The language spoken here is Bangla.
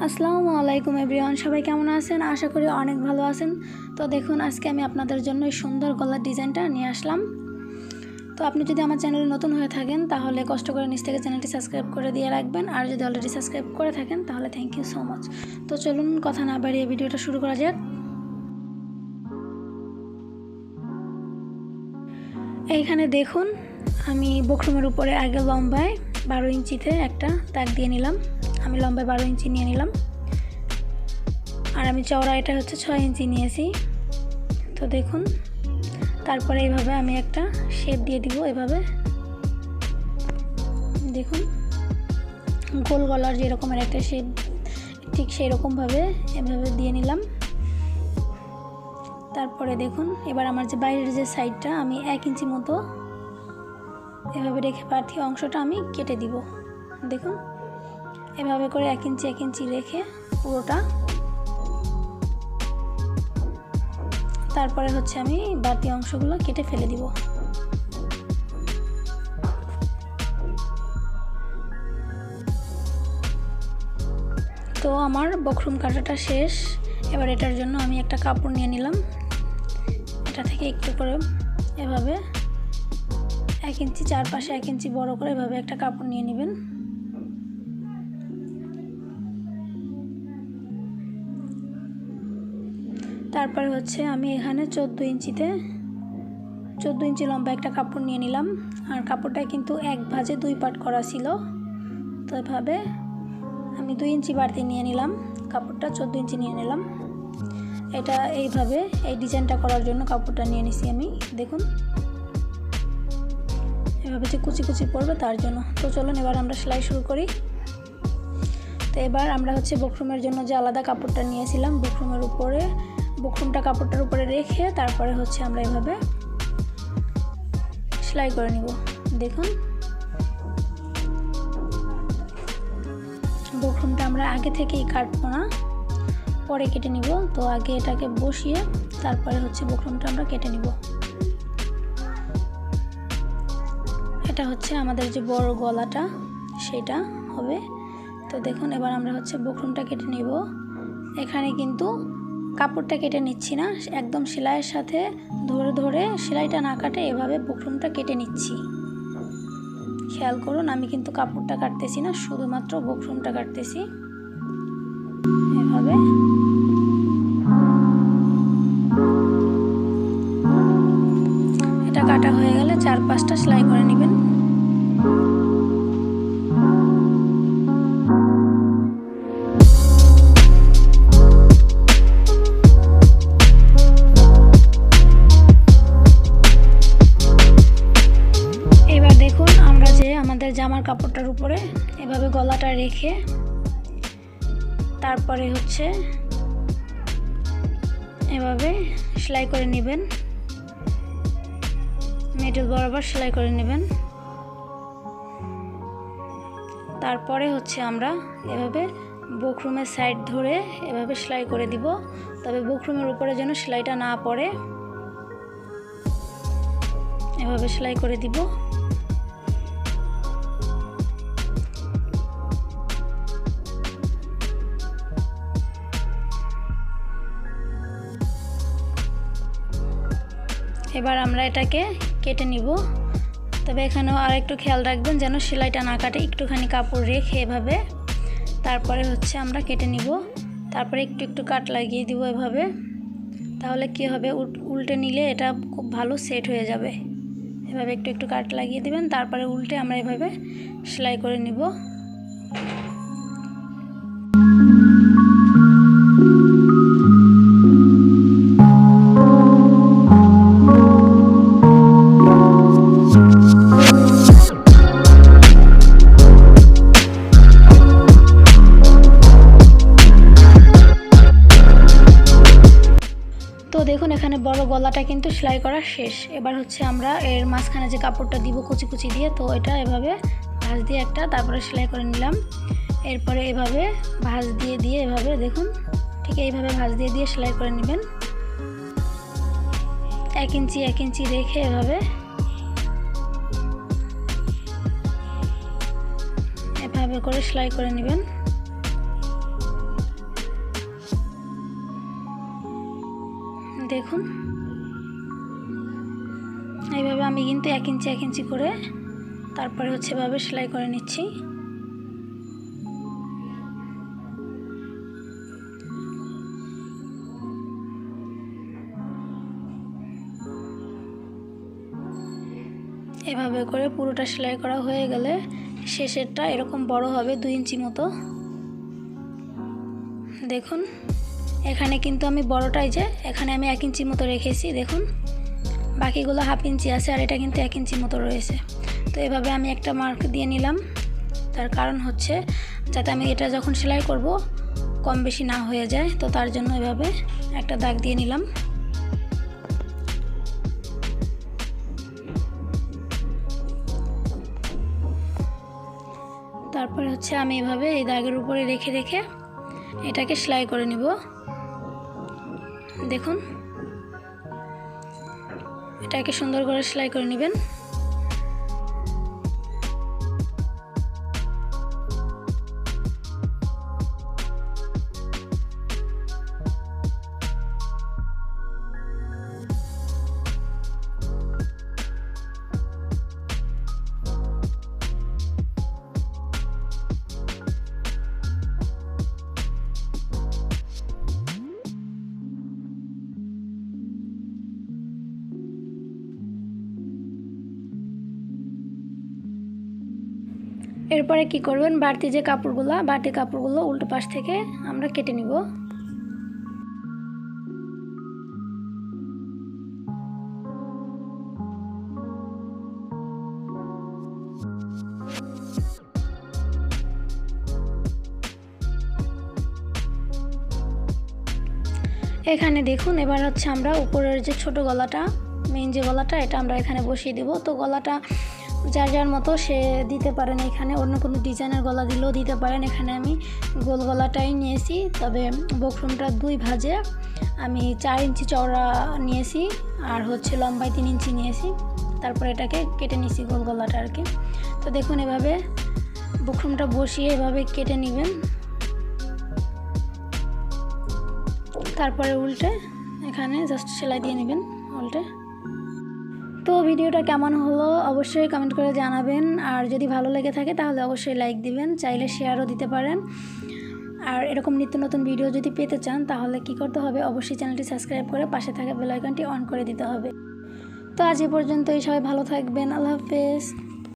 আসসালামু আলাইকুম এভরিওয়ান, সবাই কেমন আছেন? আশা করি অনেক ভালো আছেন। তো দেখুন, আজকে আমি আপনাদের জন্য এই সুন্দর গলার ডিজাইনটা নিয়ে আসলাম। তো আপনি যদি আমার চ্যানেলে নতুন হয়ে থাকেন তাহলে কষ্ট করে নিচ থেকে চ্যানেলটি সাবস্ক্রাইব করে দিয়ে রাখবেন, আর যদি অলরেডি সাবস্ক্রাইব করে থাকেন তাহলে থ্যাংক ইউ সো মাচ। তো চলুন কথা না বাড়িয়ে ভিডিওটা শুরু করা যাক। এইখানে দেখুন, আমি বক্রমের উপরে আগে লম্বায় 12 ইঞ্চিতে একটা দাগ দিয়ে নিলাম। আমি লম্বায় 12 ইঞ্চি নিয়ে নিলাম, আর আমি চওড়া এটা হচ্ছে 6 ইঞ্চি নিয়েছি। তো দেখুন, তারপরে এইভাবে আমি একটা শেপ দিয়ে দিব। এভাবে দেখুন, গোল গলার যেরকমের একটা শেপ, ঠিক সেই রকমভাবে এভাবে দিয়ে নিলাম। তারপরে দেখুন, এবার আমার যে বাইরের যে সাইডটা আমি 1 ইঞ্চি মতো এভাবে রেখে পার্থী অংশটা আমি কেটে দিব। দেখুন, এভাবে করে 1 ইঞ্চি রেখে পুরোটা। তারপরে হচ্ছে আমি বাকি অংশগুলো কেটে ফেলে দিব। তো আমার বক্রম কাটাটা শেষ। এবার এটার জন্য আমি একটা কাপড় নিয়ে নিলাম। এটা থেকে একটু করে এভাবে 1 ইঞ্চি, চারপাশে 1 ইঞ্চি বড় করে এভাবে একটা কাপড় নিয়ে নেবেন। তারপরে হচ্ছে আমি এখানে 14 ইঞ্চি লম্বা একটা কাপড় নিয়ে নিলাম। আর কাপড়টা কিন্তু এক ভাঁজে 2 পার্ট করা ছিল। তো এভাবে আমি 2 ইঞ্চি বাড়তি নিয়ে নিলাম, কাপড়টা 14 ইঞ্চি নিয়ে নিলাম। এটা এইভাবে এই ডিজাইনটা করার জন্য কাপড়টা নিয়ে নিছি আমি। দেখুন, এভাবে যে কুচি কুচি পড়বে তার জন্য। তো চলুন এবার আমরা সেলাই শুরু করি। তো এবার আমরা হচ্ছে বক্রমের জন্য যে আলাদা কাপড়টা নিয়েছিলাম, বক্রমটা কাপড়টার উপরে রেখে তারপরে হচ্ছে আমরা এভাবে সেলাই করে নিব। দেখুন, বক্রমটা আমরা আগে থেকেই কাটবো না, পরে কেটে নিব। তো আগে এটাকে বসিয়ে তারপরে হচ্ছে বক্রমটা আমরা কেটে নিব। এটা হচ্ছে আমাদের যে বড় গলাটা সেটা হবে। তো দেখুন, এবার আমরা হচ্ছে বক্রমটা কেটে নিব। এখানে কিন্তু কাপড়টা কেটে নিচ্ছি না, একদম সেলাইয়ের সাথে ধরে ধরে সেলাইটা না কাটে এভাবে বক্রমটা কেটে নিচ্ছি। খেয়াল করুন, আমি কিন্তু কাপড়টা কাটতেছি না, শুধুমাত্র বক্রমটা কাটতেছি। এভাবে এটা কাটা হয়ে গেলে 4-5টা সেলাই করে নেবেন। আমাদের জামার কাপড়টার উপরে এভাবে গলাটা রেখে তারপরে হচ্ছে এভাবে সেলাই করে নেবেন, মিডল বরাবর সেলাই করে নেবেন। তারপরে হচ্ছে আমরা এভাবে বক্রমের সাইড ধরে এভাবে সেলাই করে দিব। তবে বক্রমের উপরে যেন সেলাইটা না পড়ে, এভাবে সেলাই করে দিব। এবার আমরা এটাকে কেটে নিব। তবে এখানেও আরেকটু খেয়াল রাখবেন যেন সেলাইটা না কাটে, একটুখানি কাপড় রেখে এভাবে তারপরে হচ্ছে আমরা কেটে নিব। তারপরে একটু কাট লাগিয়ে দিব এভাবে। তাহলে কি হবে, উল্টে নিলে এটা খুব ভালো সেট হয়ে যাবে। এভাবে একটু কাট লাগিয়ে দিবেন, তারপরে উল্টে আমরা এভাবে সেলাই করে নিব। দেখুন, এখানে বড় গলাটা কিন্তু সেলাই করা শেষ। এবার হচ্ছে আমরা এর মাঝখানে যে কাপড়টা দিব কুচি কুচি দিয়ে, তো এটা এভাবে ভাঁজ দিয়ে একটা তারপরে সেলাই করে নিলাম। এরপরে এভাবে ভাঁজ দিয়ে এভাবে দেখুন, ঠিক এইভাবে ভাঁজ দিয়ে সেলাই করে নেবেন। 1 ইঞ্চি রেখে এভাবে করে সেলাই করে নেবেন। দেখুন এইভাবে আমি কিন্তু 1 ইঞ্চি করে তারপরে হচ্ছে এভাবে সেলাই করে নিচ্ছি। এভাবে করে পুরোটা সেলাই করা হয়ে গেলে শেষেরটা এরকম বড় হবে 2 ইঞ্চি মতো। দেখুন এখানে কিন্তু আমি বড়টাই যে এখানে আমি 1 ইঞ্চি মতো রেখেছি, দেখুন বাকিগুলো হাফ ইঞ্চি আছে আর এটা কিন্তু 1 ইঞ্চি মতো রয়েছে। তো এভাবে আমি একটা মার্ক দিয়ে নিলাম, তার কারণ হচ্ছে যাতে আমি এটা যখন সেলাই করব কম বেশি না হয়ে যায়, তো তার জন্য এভাবে একটা দাগ দিয়ে নিলাম। তারপরে হচ্ছে আমি এভাবে এই দাগের উপরে রেখে রেখে এটাকে সেলাই করে নিব। দেখুন এটাকে সুন্দর করে সেলাই করে নেবেন। এরপরে কি করবেন, বাড়তি কাপড়গুলো উল্টো পাশ থেকে আমরা কেটে নিব। এখানে দেখুন এবার হচ্ছে আমরা উপরের যে ছোট গলাটা, মেইন যে গলাটা, এটা আমরা এখানে বসিয়ে দেব। তো গলাটা যার যার মতো সে দিতে পারেন, এখানে অন্য কোনো ডিজাইনের গলা দিলেও দিতে পারেন। এখানে আমি গোল গলাটাই নিয়েছি, তবে বক্রমটা 2 ভাঁজে আমি 4 ইঞ্চি চওড়া নিয়েছি আর হচ্ছে লম্বায় 3 ইঞ্চি নিয়েছি। তারপর এটাকে কেটে নিয়েছি গোল গলাটা আর কি। তো দেখুন এভাবে বক্রমটা বসিয়ে এভাবে কেটে নেবেন, তারপরে উল্টে এখানে জাস্ট সেলাই দিয়ে নেবেন উল্টে। তো ভিডিওটা কেমন হলো অবশ্যই কমেন্ট করে জানাবেন, আর যদি ভালো লেগে থাকে তাহলে অবশ্যই লাইক দিবেন, চাইলে শেয়ারও দিতে পারেন। আর এরকম নিত্য নতুন ভিডিও যদি পেতে চান তাহলে কি করতে হবে, অবশ্যই চ্যানেলটি সাবস্ক্রাইব করে পাশে থাকা বেল আইকনটি অন করে দিতে হবে। তো আজ এই পর্যন্তই, সবাই ভালো থাকবেন, আল্লাহ হাফেজ।